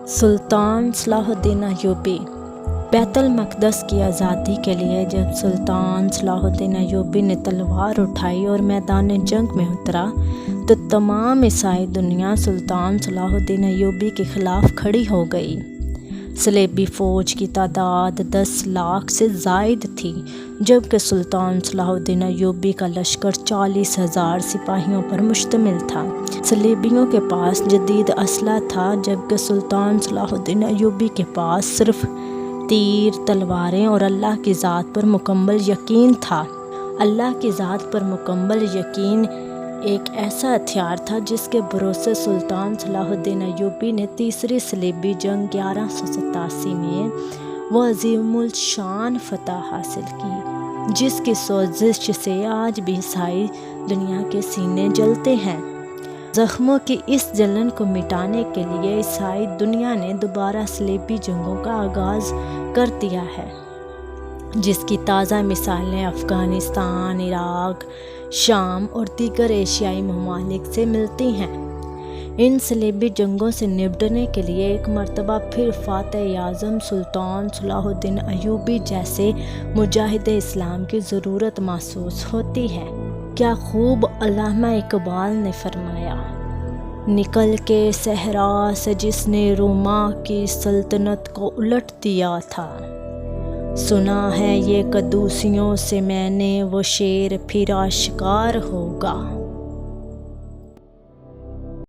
سلطان صلاح الدین ایوبی۔ بیت المقدس کی آزادی کے لیے جب سلطان صلاح الدین ایوبی نے تلوار اٹھائی اور میدان جنگ میں اترا تو تمام عیسائی دنیا سلطان صلاح الدین ایوبی کے خلاف کھڑی ہو گئی۔ صلیبی فوج کی تعداد 10 لاکھ سے زائد تھی، جبکہ سلطان صلاح الدین ایوبی کا لشکر 40,000 سپاہیوں پر مشتمل تھا۔ صلیبیوں کے پاس جدید اسلحہ تھا، جبکہ سلطان صلاح الدین ایوبی کے پاس صرف تیر، تلواریں اور اللہ کی ذات پر مکمل یقین تھا۔ اللہ کی ذات پر مکمل یقین ایک ایسا ہتھیار تھا جس کے بھروسے سلطان صلاح الدین ایوبی نے تیسری صلیبی جنگ 1187 میں وہ عظیم الشان فتح حاصل کی، جس کی سوزش سے آج بھی عیسائی دنیا کے سینے جلتے ہیں۔ زخموں کی اس جلن کو مٹانے کے لیے عیسائی دنیا نے دوبارہ صلیبی جنگوں کا آغاز کر دیا ہے، جس کی تازہ مثالیں افغانستان، عراق، شام اور دیگر ایشیائی ممالک سے ملتی ہیں۔ ان صلیبی جنگوں سے نمٹنے کے لیے ایک مرتبہ پھر فاتح اعظم سلطان صلاح الدین ایوبی جیسے مجاہد اسلام کی ضرورت محسوس ہوتی ہے۔ کیا خوب علامہ اقبال نے فرمایا، نکل کے صحرا سے جس نے روما کی سلطنت کو الٹ دیا تھا، سنا ہے یہ قدوسیوں سے میں نے وہ شیر پھر آشکار ہوگا۔